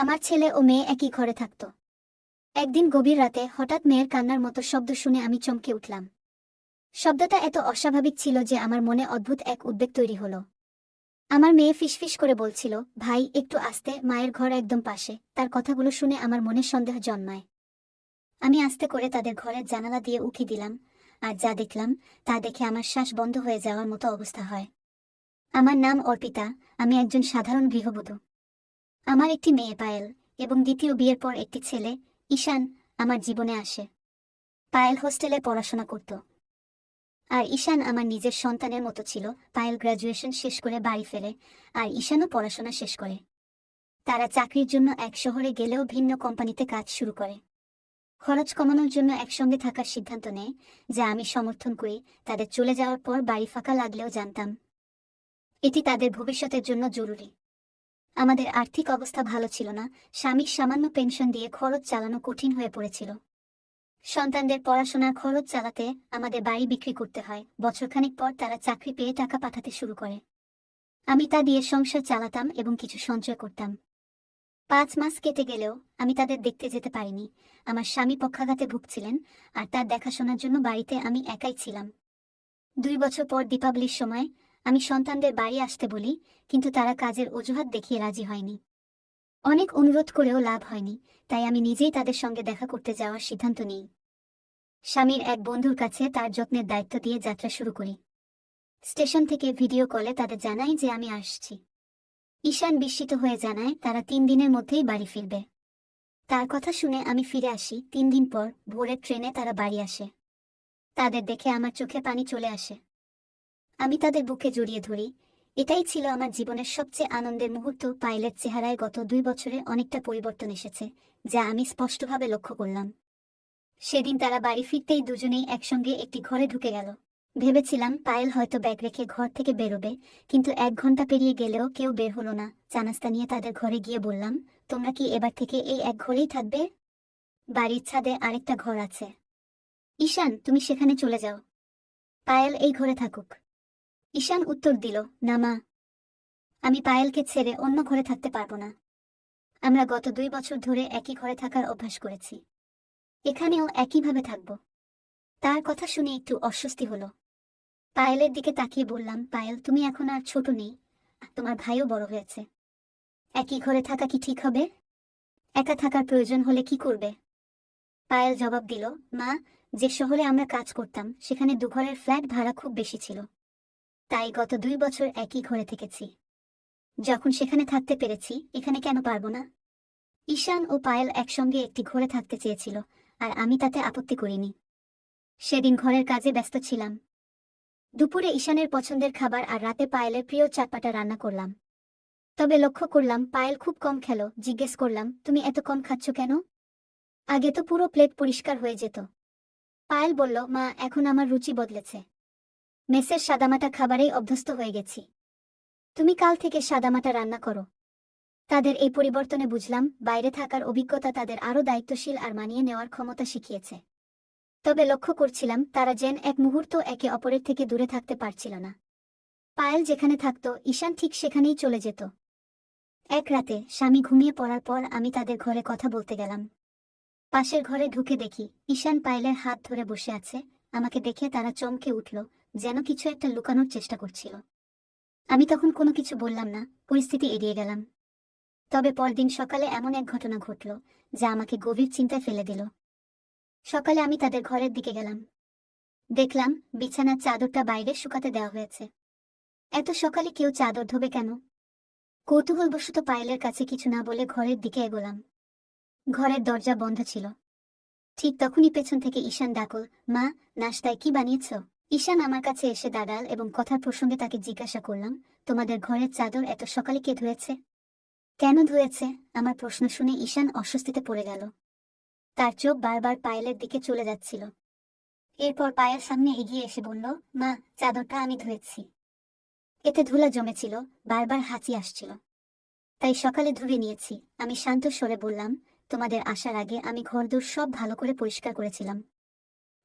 আমার ছেলে ও মেয়ে একই ঘরে থাকত। একদিন গভীর রাতে হঠাৎ মেয়ের কান্নার মতো শব্দ শুনে আমি চমকে উঠলাম। শব্দটা এত অস্বাভাবিক ছিল যে আমার মনে অদ্ভুত এক উদ্বেগ তৈরি হলো। আমার মেয়ে ফিসফিস করে বলছিল, ভাই একটু আস্তে, মায়ের ঘর একদম পাশে। তার কথাগুলো শুনে আমার মনে সন্দেহ জন্মায়। আমি আস্তে করে তাদের ঘরের জানালা দিয়ে উঁকি দিলাম, আর যা দেখলাম তা দেখে আমার শ্বাস বন্ধ হয়ে যাওয়ার মতো অবস্থা হয়। আমার নাম অর্পিতা, আমি একজন সাধারণ গৃহবধূ। আমার একটি মেয়ে পায়েল, এবং দ্বিতীয় বিয়ের পর একটি ছেলে, ঈশান, আমার জীবনে আসে। পায়েল হোস্টেলে পড়াশোনা করত, আর ঈশান আমার নিজের সন্তানের মতো ছিল। পায়েল গ্র্যাজুয়েশন শেষ করে বাড়ি ফেরে, আর ঈশানও পড়াশোনা শেষ করে। তারা চাকরির জন্য এক শহরে গেলেও ভিন্ন কোম্পানিতে কাজ শুরু করে। খরচ কমানোর জন্য একসঙ্গে থাকার সিদ্ধান্ত নেয়, যা আমি সমর্থন করি। তাদের চলে যাওয়ার পর বাড়ি ফাঁকা লাগলেও জানতাম এটি তাদের ভবিষ্যতের জন্য জরুরি। আমাদের আর্থিক অবস্থা ভালো ছিল না। স্বামীর সামান্য পেনশন দিয়ে খরচ চালানো কঠিন হয়ে পড়েছিল। সন্তানদের পড়াশোনার খরচ চালাতে আমাদের বাড়ি বিক্রি করতে হয়। বছরখানেক পর তারা চাকরি পেয়ে টাকা পাঠাতে শুরু করে। আমি তা দিয়ে সংসার চালাতাম এবং কিছু সঞ্চয় করতাম। 5 মাস কেটে গেলেও আমি তাদের দেখতে যেতে পারিনি। আমার স্বামী পক্ষাঘাতে ভুগছিলেন, আর তার দেখাশোনার জন্য বাড়িতে আমি একাই ছিলাম। 2 বছর পর দীপাবলির সময় আমি সন্তানদের বাড়ি আসতে বলি, কিন্তু তারা কাজের অজুহাত দেখিয়ে রাজি হয়নি। অনেক অনুরোধ করেও লাভ হয়নি, তাই আমি নিজেই তাদের সঙ্গে দেখা করতে যাওয়ার সিদ্ধান্ত নিই। স্বামীর এক বন্ধুর কাছে তার যত্নের দায়িত্ব দিয়ে যাত্রা শুরু করি। স্টেশন থেকে ভিডিও কলে তাদের জানাই যে আমি আসছি। ঈশান বিস্মিত হয়ে জানায় তারা 3 দিনের মধ্যেই বাড়ি ফিরবে। তার কথা শুনে আমি ফিরে আসি। 3 দিন পর ভোরের ট্রেনে তারা বাড়ি আসে। তাদের দেখে আমার চোখে পানি চলে আসে। আমি তাদের বুকে জড়িয়ে ধরি। এটাই ছিল আমার জীবনের সবচেয়ে আনন্দের মুহূর্ত। পায়েলের চেহারায় গত 2 বছরে অনেকটা পরিবর্তন এসেছে, যা আমি স্পষ্টভাবে লক্ষ্য করলাম। সেদিন তারা বাড়ি ফিরতেই দুজনেই একসঙ্গে একটি ঘরে ঢুকে গেল। ভেবেছিলাম পায়েল হয়তো ব্যাগ রেখে ঘর থেকে বেরোবে, কিন্তু 1 ঘন্টা পেরিয়ে গেলেও কেউ বের হলো না। চা নাস্তা নিয়ে তাদের ঘরে গিয়ে বললাম, তোমরা কি এবার থেকে এই এক ঘরেই থাকবে? বাড়ির ছাদে আরেকটা ঘর আছে। ঈশান, তুমি সেখানে চলে যাও। পায়েল এই ঘরে থাকুক। ঈশান উত্তর দিল, না মা, আমি পায়েলকে ছেড়ে অন্য ঘরে থাকতে পারবো না। আমরা গত 2 বছর ধরে একই ঘরে থাকার অভ্যাস করেছি। এখানেও একইভাবে থাকবো। তার কথা শুনে একটু অস্বস্তি হলো। পায়েলের দিকে তাকিয়ে বললাম, পায়েল, তুমি এখন আর ছোট নেই, আর তোমার ভাইও বড় হয়েছে। একই ঘরে থাকা কি ঠিক হবে? একা থাকার প্রয়োজন হলে কি করবে? পায়েল জবাব দিল, মা, যে শহরে আমরা কাজ করতাম সেখানে 2 ঘরের ফ্ল্যাট ভাড়া খুব বেশি ছিল। তাই গত 2 বছর একই ঘরে থেকেছি। যখন সেখানে থাকতে পেরেছি, এখানে কেন পারবো না? ঈশান ও পায়েল একসঙ্গে একটি ঘরে থাকতে চেয়েছিল, আর আমি তাতে আপত্তি করিনি। সেদিন ঘরের কাজে ব্যস্ত ছিলাম। দুপুরে ঈশানের পছন্দের খাবার আর রাতে পায়েলের প্রিয় চাটপাটা রান্না করলাম। তবে লক্ষ্য করলাম পায়েল খুব কম খেলো। জিজ্ঞেস করলাম, তুমি এত কম খাচ্ছ কেন? আগে তো পুরো প্লেট পরিষ্কার হয়ে যেত। পায়েল বলল, মা, এখন আমার রুচি বদলেছে। মেসের সাদামাটা খাবারেই অভ্যস্ত হয়ে গেছি। তুমি কাল থেকে সাদামাটা রান্না করো। তাদের এই পরিবর্তনে বুঝলাম বাইরে থাকার অভিজ্ঞতা তাদের আরও দায়িত্বশীল আর মানিয়ে নেওয়ার ক্ষমতা শিখিয়েছে। তবে লক্ষ্য করছিলাম তারা যেন এক মুহূর্ত একে অপরের থেকে দূরে থাকতে পারছিল না। পায়েল যেখানে থাকত, ঈশান ঠিক সেখানেই চলে যেত। এক রাতে স্বামী ঘুমিয়ে পড়ার পর আমি তাদের ঘরে কথা বলতে গেলাম। পাশের ঘরে ঢুকে দেখি ঈশান পায়েলের হাত ধরে বসে আছে। আমাকে দেখে তারা চমকে উঠল, যেন কিছু একটা লুকানোর চেষ্টা করছিল। আমি তখন কোনো কিছু বললাম না, পরিস্থিতি এড়িয়ে গেলাম। তবে পরদিন সকালে এমন এক ঘটনা ঘটল যা আমাকে গভীর চিন্তায় ফেলে দিল। সকালে আমি তাদের ঘরের দিকে গেলাম। দেখলাম বিছানার চাদরটা বাইরে শুকাতে দেওয়া হয়েছে। এত সকালে কেউ চাদর ধোবে কেন? কৌতূহলবশত পায়েলের কাছে কিছু না বলে ঘরের দিকে এগোলাম। ঘরের দরজা বন্ধ ছিল। ঠিক তখনই পেছন থেকে ঈশান ডাকল, মা, নাশতায় কি বানিয়েছ? ঈশান আমার কাছে এসে দাঁড়াল এবং কথার প্রসঙ্গে তাকে জিজ্ঞাসা করলাম, তোমাদের ঘরের চাদর এত সকালে কে ধুয়েছে? কেন ধুয়েছে? আমার প্রশ্ন শুনে ঈশান অস্বস্তিতে পড়ে গেল। তার চোখ বারবার পায়েলের দিকে চলে যাচ্ছিল। এরপর পায়েল সামনে এগিয়ে এসে বলল, মা, চাদরটা আমি ধুয়েছি। এতে ধুলা জমেছিল, বারবার হাঁচি আসছিল, তাই সকালে ধুয়ে নিয়েছি। আমি শান্ত স্বরে বললাম, তোমাদের আসার আগে আমি ঘরদোর সব ভালো করে পরিষ্কার করেছিলাম।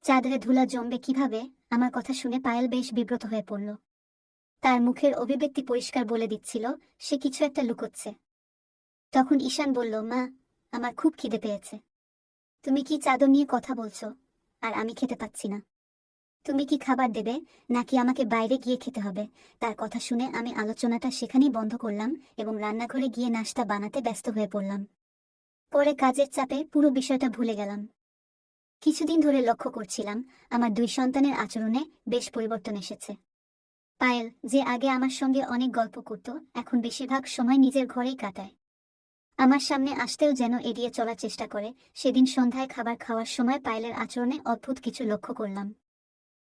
চাদরে ধুলা জমবে কিভাবে? আমার কথা শুনে পায়েল বেশ বিব্রত হয়ে পড়ল। তার মুখের অভিব্যক্তি পরিষ্কার বলে দিচ্ছিল সে কিছু একটা লুকোচ্ছে। তখন ঈশান বলল, মা, আমার খুব খিদে পেয়েছে। তুমি কি চাদর নিয়ে কথা বলছো? আর আমি খেতে পাচ্ছি না। তুমি কি খাবার দেবে, নাকি আমাকে বাইরে গিয়ে খেতে হবে? তার কথা শুনে আমি আলোচনাটা সেখানেই বন্ধ করলাম এবং রান্নাঘরে গিয়ে নাস্তা বানাতে ব্যস্ত হয়ে পড়লাম। পরে কাজের চাপে পুরো বিষয়টা ভুলে গেলাম। কিছুদিন ধরে লক্ষ্য করছিলাম আমার দুই সন্তানের আচরণে বেশ পরিবর্তন এসেছে। পায়েল, যে আগে আমার সঙ্গে অনেক গল্প করত, এখন বেশিরভাগ সময় নিজের ঘরেই কাটায়। আমার সামনে আসতেও যেন এড়িয়ে চলার চেষ্টা করে। সেদিন সন্ধ্যায় খাবার খাওয়ার সময় পায়েলের আচরণে অদ্ভুত কিছু লক্ষ্য করলাম।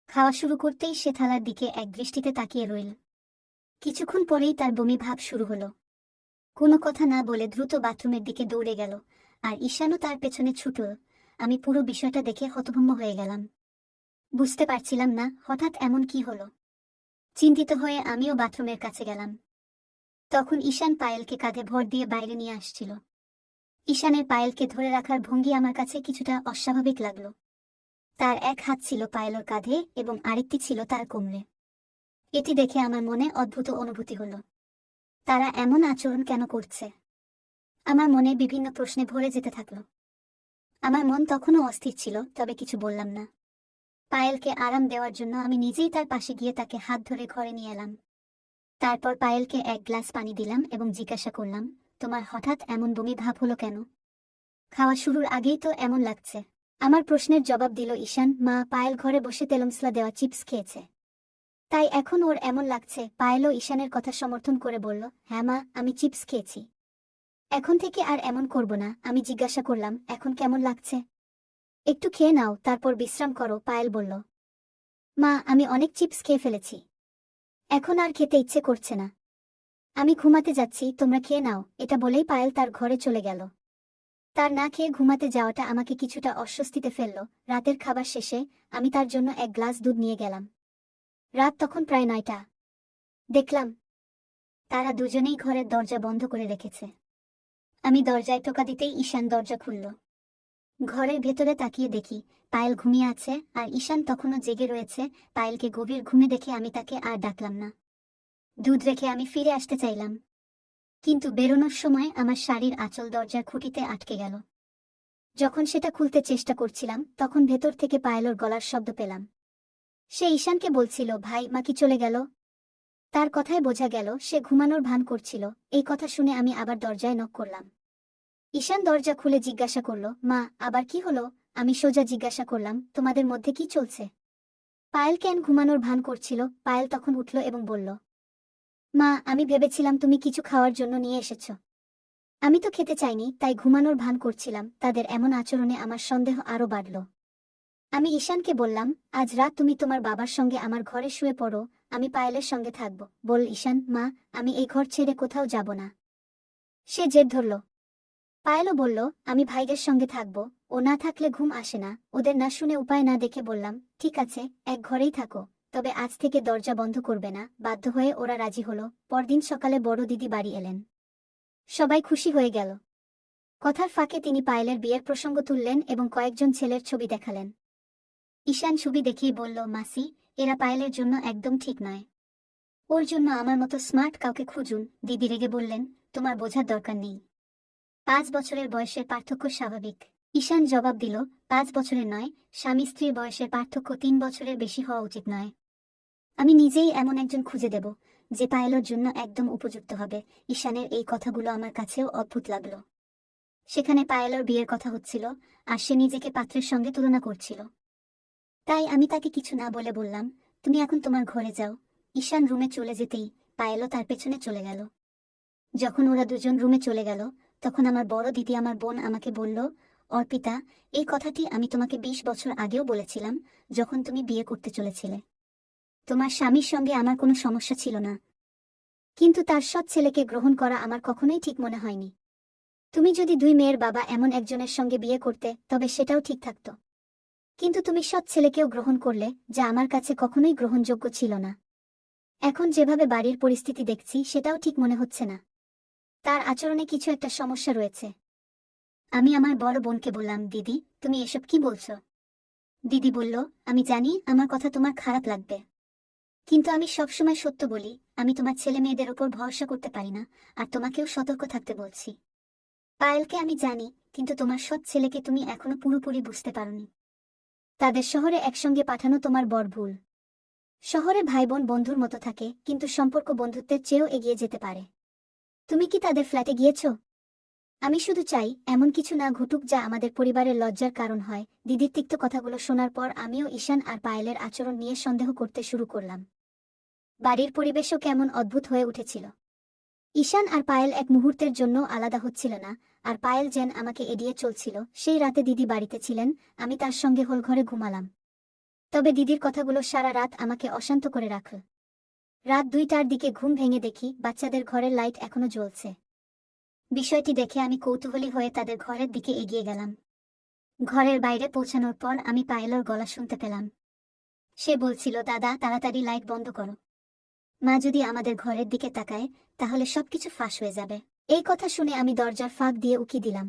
খাওয়া শুরু করতেই সে থালার দিকে এক দৃষ্টিতে তাকিয়ে রইল। কিছুক্ষণ পরেই তার বমি ভাব শুরু হলো। কোনো কথা না বলে দ্রুত বাথরুমের দিকে দৌড়ে গেল, আর ঈশানও তার পেছনে ছুটল। আমি পুরো বিষয়টা দেখে হতভম্ব হয়ে গেলাম। বুঝতে পারছিলাম না হঠাৎ এমন কি হলো। চিন্তিত হয়ে আমিও বাথরুমের কাছে গেলাম। তখন ঈশান পায়েলকে কাঁধে ভর দিয়ে বাইরে নিয়ে আসছিল। ঈশানের পায়েলকে ধরে রাখার ভঙ্গি আমার কাছে কিছুটা অস্বাভাবিক লাগলো। তার এক হাত ছিল পায়েলের কাঁধে এবং আরেকটি ছিল তার কোমরে। এটি দেখে আমার মনে অদ্ভুত অনুভূতি হলো। তারা এমন আচরণ কেন করছে? আমার মনে বিভিন্ন প্রশ্নে ভরে যেতে থাকলো। আমার মন তখনও অস্থির ছিল, তবে কিছু বললাম না। পায়েলকে আরাম দেওয়ার জন্য আমি নিজেই তার পাশে গিয়ে তাকে হাত ধরে ঘরে নিয়ে এলাম। তারপর পায়েলকে এক গ্লাস পানি দিলাম এবং জিজ্ঞাসা করলাম, তোমার হঠাৎ এমন বমি ভাব হলো কেন? খাওয়া শুরুর আগেই তো এমন লাগছে। আমার প্রশ্নের জবাব দিল ঈশান, মা, পায়েল ঘরে বসে তেলমসলা দেওয়া চিপস খেয়েছে, তাই এখন ওর এমন লাগছে। পায়েলও ঈশানের কথা সমর্থন করে বলল, হ্যাঁ মা, আমি চিপস খেয়েছি, এখন থেকে আর এমন করব না। আমি জিজ্ঞাসা করলাম, এখন কেমন লাগছে? একটু খেয়ে নাও, তারপর বিশ্রাম করো, পায়েল বলল। মা, আমি অনেক চিপস খেয়ে ফেলেছি, এখন আর খেতে ইচ্ছে করছে না। আমি ঘুমাতে যাচ্ছি, তোমরা খেয়ে নাও। এটা বলেই পায়েল তার ঘরে চলে গেল। তার না খেয়ে ঘুমাতে যাওয়াটা আমাকে কিছুটা অস্বস্তিতে ফেলল। রাতের খাবার শেষে আমি তার জন্য এক গ্লাস দুধ নিয়ে গেলাম। রাত তখন প্রায় 9টা। দেখলাম তারা দুজনেই ঘরের দরজা বন্ধ করে রেখেছে। আমি দরজায় টোকা দিতেই ঈশান দরজা খুলল। ঘরের ভেতরে তাকিয়ে দেখি পায়েল ঘুমিয়ে আছে, আর ঈশান তখনও জেগে রয়েছে। পায়েলকে গভীর ঘুমে দেখে আমি তাকে আর ডাকলাম না। দুধ রেখে আমি ফিরে আসতে চাইলাম, কিন্তু বেরোনোর সময় আমার শাড়ির আঁচল দরজার খুঁটিতে আটকে গেল। যখন সেটা খুলতে চেষ্টা করছিলাম, তখন ভেতর থেকে পায়েলের গলার শব্দ পেলাম। সে ঈশানকে বলছিল, ভাই, মা কি চলে গেল? তার কথায় বোঝা গেল সে ঘুমানোর ভান করছিল। এই কথা শুনে আমি আবার দরজায় নক করলাম। ঈশান দরজা খুলে জিজ্ঞাসা করল, মা, আবার কি হলো? আমি সোজা জিজ্ঞাসা করলাম, তোমাদের মধ্যে কি চলছে? পায়েল কেন ঘুমানোর ভান করছিল? পায়েল তখন উঠল এবং বলল, মা, আমি ভেবেছিলাম তুমি কিছু খাওয়ার জন্য নিয়ে এসেছ। আমি তো খেতে চাইনি, তাই ঘুমানোর ভান করছিলাম। তাদের এমন আচরণে আমার সন্দেহ আরও বাড়ল। আমি ঈশানকে বললাম, আজ রাত তুমি তোমার বাবার সঙ্গে আমার ঘরে শুয়ে পড়ো, আমি পায়েলের সঙ্গে থাকব। বল ঈশান, মা, আমি এই ঘর ছেড়ে কোথাও যাব না। সে জেদ ধরল। পায়েলও বলল, আমি ভাইদের সঙ্গে থাকব, ও না থাকলে ঘুম আসে না। ওদের না শুনে উপায় না দেখে বললাম, ঠিক আছে, এক ঘরেই থাকো, তবে আজ থেকে দরজা বন্ধ করবে না। বাধ্য হয়ে ওরা রাজি হলো। পরদিন সকালে বড় দিদি বাড়ি এলেন। সবাই খুশি হয়ে গেল। কথার ফাঁকে তিনি পায়েলের বিয়ের প্রসঙ্গ তুললেন এবং কয়েকজন ছেলের ছবি দেখালেন। ঈশান ছবি দেখিয়ে বলল, মাসি, এরা পায়েলের জন্য একদম ঠিক নয়। ওর জন্য আমার মতো স্মার্ট কাউকে খুঁজুন। দিদি রেগে বললেন, তোমার বোঝার দরকার নেই, 5 বছরের বয়সের পার্থক্য স্বাভাবিক। ঈশান জবাব দিল, 5 বছরের নয়, স্বামী স্ত্রীর বয়সের পার্থক্য 3 বছরের বেশি হওয়া উচিত নয়। আমি নিজেই এমন একজন খুঁজে দেব, যে পায়েলের জন্য একদম উপযুক্ত হবে। ঈশানের এই কথাগুলো আমার কাছেও অদ্ভুত লাগলো। সেখানে পায়েলের বিয়ের কথা হচ্ছিল, আর সে নিজেকে পাত্রের সঙ্গে তুলনা করছিল। তাই আমি তাকে কিছু না বলে বললাম, তুমি এখন তোমার ঘরে যাও। ঈশান রুমে চলে যেতেই পায়েলও তার পেছনে চলে গেল। যখন ওরা দুজন রুমে চলে গেল, তখন আমার বড় দিদি, আমার বোন, আমাকে বলল, অর্পিতা, এই কথাটি আমি তোমাকে 20 বছর আগেও বলেছিলাম, যখন তুমি বিয়ে করতে চলেছিলে। তোমার স্বামীর সঙ্গে আমার কোনো সমস্যা ছিল না, কিন্তু তার সৎ ছেলেকে গ্রহণ করা আমার কখনোই ঠিক মনে হয়নি। তুমি যদি 2 মেয়ের বাবা এমন একজনের সঙ্গে বিয়ে করতে, তবে সেটাও ঠিক থাকত, কিন্তু তুমি সৎ ছেলেকেও গ্রহণ করলে, যা আমার কাছে কখনোই গ্রহণযোগ্য ছিল না। এখন যেভাবে বাড়ির পরিস্থিতি দেখছি, সেটাও ঠিক মনে হচ্ছে না। তার আচরণে কিছু একটা সমস্যা রয়েছে। আমি আমার বড় বোনকে বললাম, দিদি, তুমি এসব কি বলছো? দিদি বলল, আমি জানি আমার কথা তোমার খারাপ লাগবে, কিন্তু আমি সবসময় সত্য বলি। আমি তোমার ছেলে মেয়েদের ওপর ভরসা করতে পারি না, আর তোমাকেও সতর্ক থাকতে বলছি। পায়েলকে আমি জানি, কিন্তু তোমার সৎ ছেলেকে তুমি এখনো পুরোপুরি বুঝতে পারোনি। তাদের শহরে একসঙ্গে পাঠানো তোমার বড় ভুল। শহরে ভাই বোন বন্ধুর মতো থাকে, কিন্তু সম্পর্ক বন্ধুত্বের চেয়েও এগিয়ে যেতে পারে। তুমি কি তাদের ফ্ল্যাটে গিয়েছ? আমি শুধু চাই এমন কিছু না ঘটুক যা আমাদের পরিবারের লজ্জার কারণ হয়। দিদির তিক্ত কথাগুলো শোনার পর আমিও ঈশান আর পায়েলের আচরণ নিয়ে সন্দেহ করতে শুরু করলাম। বাড়ির পরিবেশও কেমন অদ্ভুত হয়ে উঠেছিল। ঈশান আর পায়েল এক মুহূর্তের জন্য আলাদা হচ্ছিল না, আর পায়েল যেন আমাকে এড়িয়ে চলছিল। সেই রাতে দিদি বাড়িতে ছিলেন, আমি তার সঙ্গে হোলঘরে ঘুমালাম। তবে দিদির কথাগুলো সারা রাত আমাকে অশান্ত করে রাখল। রাত 2টার দিকে ঘুম ভেঙে দেখি বাচ্চাদের ঘরের লাইট এখনো জ্বলছে। বিষয়টি দেখে আমি কৌতূহলী হয়ে তাদের ঘরের দিকে এগিয়ে গেলাম। ঘরের বাইরে পৌঁছানোর পর আমি পায়েলের গলা শুনতে পেলাম। সে বলছিল, দাদা তাড়াতাড়ি লাইট বন্ধ করো। মা যদি আমাদের ঘরের দিকে তাকায় তাহলে সবকিছু ফাঁস হয়ে যাবে। এই কথা শুনে আমি দরজার ফাঁক দিয়ে উকি দিলাম।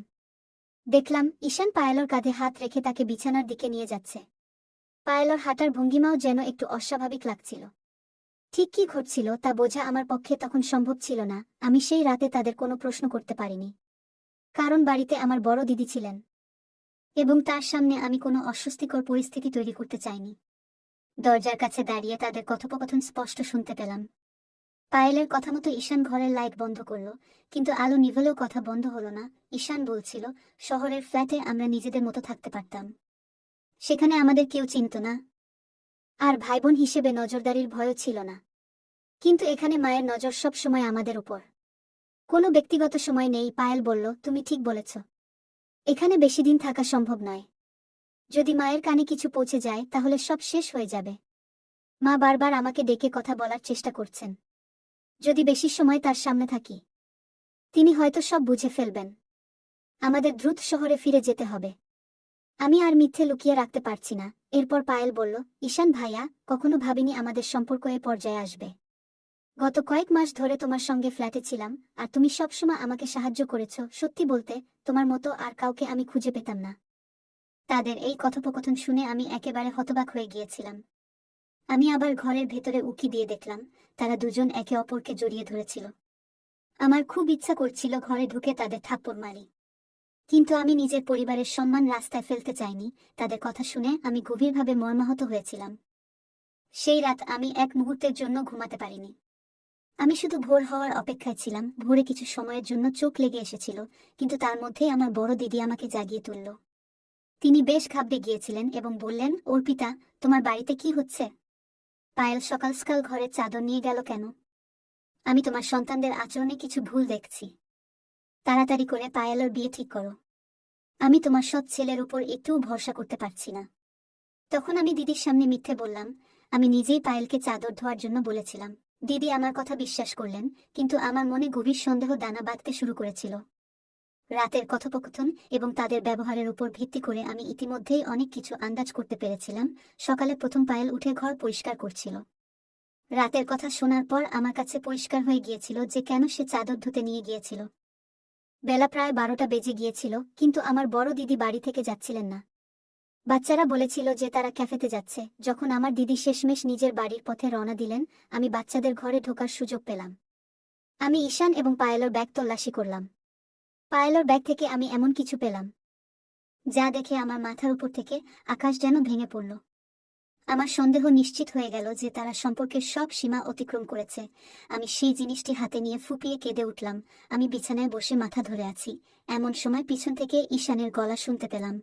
দেখলাম ঈশান পায়েলর কাঁধে হাত রেখে তাকে বিছানার দিকে নিয়ে যাচ্ছে। পায়েলর হাঁটার ভঙ্গিমাও যেন একটু অস্বাভাবিক লাগছিল। ঠিক কি ঘটছিল তা বোঝা আমার পক্ষে তখন সম্ভব ছিল না। আমি সেই রাতে তাদের কোনো প্রশ্ন করতে পারিনি, কারণ বাড়িতে আমার বড় দিদি ছিলেন এবং তার সামনে আমি কোনো অস্বস্তিকর পরিস্থিতি তৈরি করতে চাইনি। দরজার কাছে দাঁড়িয়ে তাদের কথোপকথন স্পষ্ট শুনতে পেলাম। পায়েলের কথা মতো ঈশান ঘরের লাইট বন্ধ করল, কিন্তু আলো নিভলেও কথা বন্ধ হলো না। ঈশান বলছিল, শহরের ফ্ল্যাটে আমরা নিজেদের মতো থাকতে পারতাম, সেখানে আমাদের কেউ চিনত না, আর ভাইবোন হিসেবে নজরদারির ভয়ও ছিল না। কিন্তু এখানে মায়ের নজর সব সময় আমাদের উপর। কোনো ব্যক্তিগত সময় নেই। পায়েল বলল, তুমি ঠিক বলেছ, এখানে বেশি দিন থাকা সম্ভব নয়। যদি মায়ের কানে কিছু পৌঁছে যায় তাহলে সব শেষ হয়ে যাবে। মা বারবার আমাকে ডেকে কথা বলার চেষ্টা করছেন। যদি বেশি সময় তার সামনে থাকি তিনি হয়তো সব বুঝে ফেলবেন। আমাদের দ্রুত শহরে ফিরে যেতে হবে। আমি আর মিথ্যে লুকিয়ে রাখতে পারছি না। এরপর পায়েল বলল, ঈশান ভাইয়া, কখনো ভাবিনি আমাদের সম্পর্ক এ পর্যায়ে আসবে। গত কয়েক মাস ধরে তোমার সঙ্গে ফ্ল্যাটে ছিলাম, আর তুমি সবসময় আমাকে সাহায্য করেছ। সত্যি বলতে, তোমার মতো আর কাউকে আমি খুঁজে পেতাম না। তাদের এই কথোপকথন শুনে আমি একেবারে হতবাক হয়ে গিয়েছিলাম। আমি আবার ঘরের ভেতরে উকি দিয়ে দেখলাম তারা দুজন একে অপরকে জড়িয়ে ধরেছিল। আমার খুব ইচ্ছা করছিল ঘরে ঢুকে তাদের থাপ্পড় মারি, কিন্তু আমি নিজের পরিবারের সম্মান রাস্তায় ফেলতে চাইনি। তাদের কথা শুনে আমি গভীরভাবে মর্মাহত হয়েছিলাম। সেই রাত আমি এক মুহূর্তের জন্য ঘুমাতে পারিনি। আমি শুধু ভোর হওয়ার অপেক্ষায় ছিলাম। ভোরে কিছু সময়ের জন্য চোখ লেগে এসেছিল, কিন্তু তার মধ্যেই আমার বড় দিদি আমাকে জাগিয়ে তুলল। তিনি বেশ ঘাবড়ে গিয়েছিলেন এবং বললেন, অর্পিতা, তোমার বাড়িতে কি হচ্ছে? পায়েল সকাল সকাল ঘরের চাদর নিয়ে গেল কেন? আমি তোমার সন্তানদের আচরণে কিছু ভুল দেখছি। তাড়াতাড়ি করে পায়েলের বিয়ে ঠিক করো। আমি তোমার সৎ ছেলের উপর একটুও ভরসা করতে পারছি না। তখন আমি দিদির সামনে মিথ্যে বললাম। আমি নিজেই পায়েলকে চাদর ধোয়ার জন্য বলেছিলাম। দিদি আমার কথা বিশ্বাস করলেন, কিন্তু আমার মনে গভীর সন্দেহ দানা বাঁধতে শুরু করেছিল। রাতের কথোপকথন এবং তাদের ব্যবহারের উপর ভিত্তি করে আমি ইতিমধ্যেই অনেক কিছু আন্দাজ করতে পেরেছিলাম। সকালে প্রথম পায়েল উঠে ঘর পরিষ্কার করছিল। রাতের কথা শোনার পর আমার কাছে পরিষ্কার হয়ে গিয়েছিল যে কেন সে চাদর ধুতে নিয়ে গিয়েছিল। বেলা প্রায় 12টা বেজে গিয়েছিল, কিন্তু আমার বড় দিদি বাড়ি থেকে যাচ্ছিলেন না। বাচ্চারা বলেছিল যে তারা ক্যাফেতে যাচ্ছে। যখন আমার দিদি শেষমেশ নিজের বাড়ির পথে রওনা দিলেন, আমি বাচ্চাদের ঘরে ঢোকার সুযোগ পেলাম। আমি ঈশান এবং পায়েলের ব্যাগ তল্লাশি করলাম। পায়েলের ব্যাগ থেকে আমি এমন কিছু পেলাম যা দেখে আমার মাথার উপর থেকে আকাশ যেন ভেঙে পড়ল। আমার সন্দেহ নিশ্চিত হয়ে গেল যে তারা সম্পর্কের সব সীমা অতিক্রম করেছে। আমি সেই জিনিসটি হাতে নিয়ে ফুপিয়ে কেঁদে উঠলাম। আমি বিছানায় বসে মাথা ধরে আছি, এমন সময় পিছন থেকে ঈশানের গলা শুনতে পেলাম।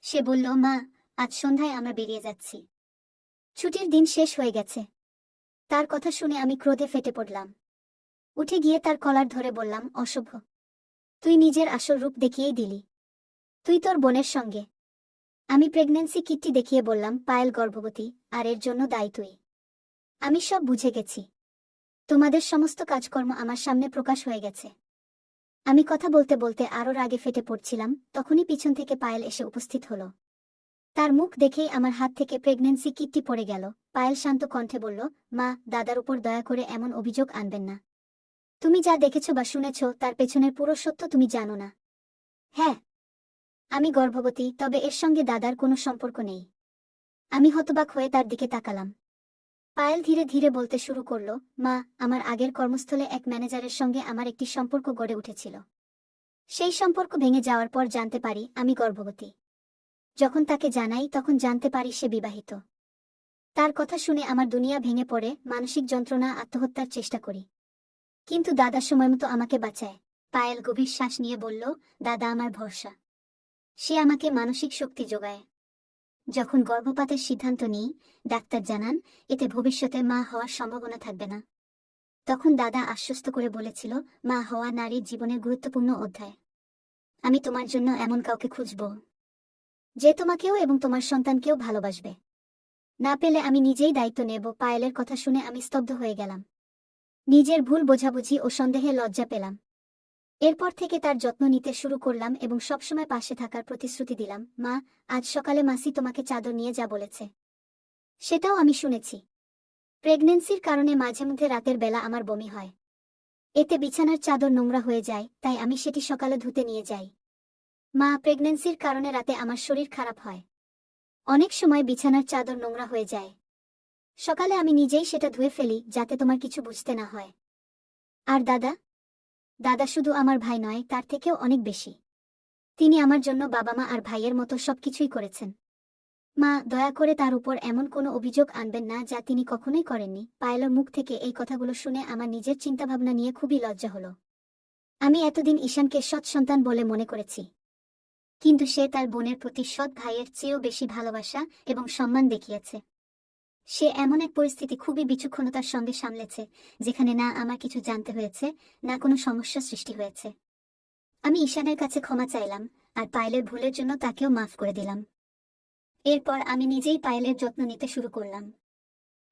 সে বলল, মা, আজ সন্ধ্যায় আমরা বেরিয়ে যাচ্ছি। ছুটির দিন শেষ হয়ে গেছে। তার কথা শুনে আমি ক্রোধে ফেটে পড়লাম। উঠে গিয়ে তার কলার ধরে বললাম, অসভ্য, তুই নিজের আসল রূপ দেখিয়েই দিলি। তুই তোর বোনের সঙ্গে। আমি প্রেগন্যান্সি কিটটি দেখিয়ে বললাম, পায়েল গর্ভবতী, আর এর জন্য দায়ী তুই। আমি সব বুঝে গেছি। তোমাদের সমস্ত কাজকর্ম আমার সামনে প্রকাশ হয়ে গেছে। আমি কথা বলতে বলতে আরও রাগে ফেটে পড়ছিলাম, তখনই পিছন থেকে পায়েল এসে উপস্থিত হলো। তার মুখ দেখেই আমার হাত থেকে প্রেগন্যান্সি কিটটি পড়ে গেল। পায়েল শান্ত কণ্ঠে বলল, মা, দাদার উপর দয়া করে এমন অভিযোগ আনবেন না। তুমি যা দেখেছ বা শুনেছ তার পেছনের পুরো সত্য তুমি জানো না। হ্যাঁ, আমি গর্ভবতী, তবে এর সঙ্গে দাদার কোনো সম্পর্ক নেই। আমি হতবাক হয়ে তার দিকে তাকালাম। পায়েল ধীরে ধীরে বলতে শুরু করল, মা, আমার আগের কর্মস্থলে এক ম্যানেজারের সঙ্গে আমার একটি সম্পর্ক গড়ে উঠেছিল। সেই সম্পর্ক ভেঙে যাওয়ার পর জানতে পারি আমি গর্ভবতী। যখন তাকে জানাই তখন জানতে পারি সে বিবাহিত। তার কথা শুনে আমার দুনিয়া ভেঙে পড়ে, মানসিক যন্ত্রণা, আত্মহত্যার চেষ্টা করি। কিন্তু দাদা সময়মতো আমাকে বাঁচায়। পায়েল গভীর শ্বাস নিয়ে বলল, দাদা আমার ভরসা। সে আমাকে মানসিক শক্তি যোগায়। যখন গর্ভপাতের সিদ্ধান্ত নিই, ডাক্তার জানান এতে ভবিষ্যতে মা হওয়ার সম্ভাবনা থাকবে না। তখন দাদা আশ্বস্ত করে বলেছিল, মা হওয়া নারীর জীবনের গুরুত্বপূর্ণ অধ্যায়। আমি তোমার জন্য এমন কাউকে খুঁজব যে তোমাকেও এবং তোমার সন্তানকেও ভালোবাসবে। না পেলে আমি নিজেই দায়িত্ব নেব। পায়েলের কথা শুনে আমি স্তব্ধ হয়ে গেলাম। নিজের ভুল বোঝাবুঝি ও সন্দেহে লজ্জা পেলাম। এরপর থেকে তার যত্ন নিতে শুরু করলাম এবং সবসময় পাশে থাকার প্রতিশ্রুতি দিলাম। মা, আজ সকালে মাসি তোমাকে চাদর নিয়ে যা বলেছে সেটাও আমি শুনেছি। প্রেগন্যান্সির কারণে মাঝে মধ্যে রাতের বেলা আমার বমি হয়। এতে বিছানার চাদর নোংরা হয়ে যায়, তাই আমি সেটি সকালে ধুতে নিয়ে যাই। মা, প্রেগন্যান্সির কারণে রাতে আমার শরীর খারাপ হয়। অনেক সময় বিছানার চাদর নোংরা হয়ে যায়। সকালে আমি নিজেই সেটা ধুয়ে ফেলি যাতে তোমার কিছু বুঝতে না হয়। আর দাদা? দাদা শুধু আমার ভাই নয়, তার থেকেও অনেক বেশি। তিনি আমার জন্য বাবা মা আর ভাইয়ের মতো সবকিছুই করেছেন। মা, দয়া করে তার উপর এমন কোনো অভিযোগ আনবেন না যা তিনি কখনোই করেননি। পায়েলের মুখ থেকে এই কথাগুলো শুনে আমার নিজের চিন্তাভাবনা নিয়ে খুবই লজ্জা হলো। আমি এতদিন ঈশানকে সৎ সন্তান বলে মনে করেছি, কিন্তু সে তার বোনের প্রতি সৎ ভাইয়ের চেয়েও বেশি ভালোবাসা এবং সম্মান দেখিয়েছে। সে এমন এক পরিস্থিতি খুবই বিচক্ষণতার সঙ্গে সামলেছে, যেখানে না আমার কিছু জানতে হয়েছে, না কোনো সমস্যা সৃষ্টি হয়েছে। আমি ঈশানের কাছে ক্ষমা চাইলাম, আর পায়েলের ভুলের জন্য তাকেও মাফ করে দিলাম। এরপর আমি নিজেই পায়েলের যত্ন নিতে শুরু করলাম।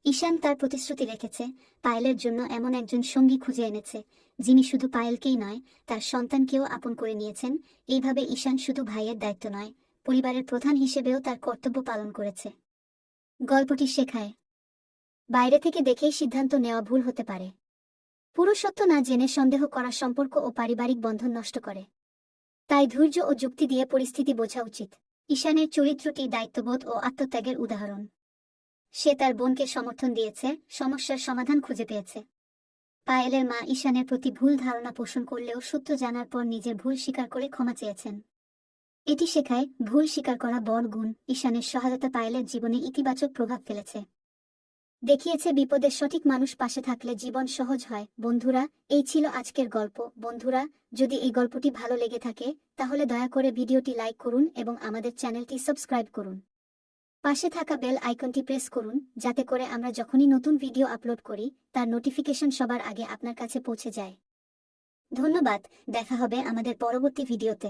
ঈশান তার প্রতিশ্রুতি রেখেছে, পায়েলের জন্য এমন একজন সঙ্গী খুঁজে এনেছে, যিনি শুধু পায়েলকেই নয়, তার সন্তানকেও আপন করে নিয়েছেন। এইভাবে ঈশান শুধু ভাইয়ের দায়িত্ব নয়, পরিবারের প্রধান হিসেবেও তার কর্তব্য পালন করেছে। গল্পটি শেখায়, বাইরে থেকে দেখেই সিদ্ধান্ত নেওয়া ভুল হতে পারে। পুরো সত্য না জেনে সন্দেহ করা সম্পর্ক ও পারিবারিক বন্ধন নষ্ট করে। তাই ধৈর্য ও যুক্তি দিয়ে পরিস্থিতি বোঝা উচিত। ঈশানের চরিত্রটি দায়িত্ববোধ ও আত্মত্যাগের উদাহরণ। সে তার বোনকে সমর্থন দিয়েছে, সমস্যার সমাধান খুঁজে পেয়েছে। পায়েলের মা ঈশানের প্রতি ভুল ধারণা পোষণ করলেও সত্য জানার পর নিজের ভুল স্বীকার করে ক্ষমা চেয়েছেন। এটি শেখায়, ভুল স্বীকার করা বড় গুণ। ঈশানের সহায়তা পায়েলের জীবনে ইতিবাচক প্রভাব ফেলেছে। দেখিয়েছে বিপদের সঠিক মানুষ পাশে থাকলে জীবন সহজ হয়। বন্ধুরা, এই ছিল আজকের গল্প। বন্ধুরা, যদি এই গল্পটি ভালো লেগে থাকে তাহলে দয়া করে ভিডিওটি লাইক করুন এবং আমাদের চ্যানেলটি সাবস্ক্রাইব করুন। পাশে থাকা বেল আইকনটি প্রেস করুন, যাতে করে আমরা যখনই নতুন ভিডিও আপলোড করি তার নোটিফিকেশন সবার আগে আপনার কাছে পৌঁছে যায়। ধন্যবাদ। দেখা হবে আমাদের পরবর্তী ভিডিওতে।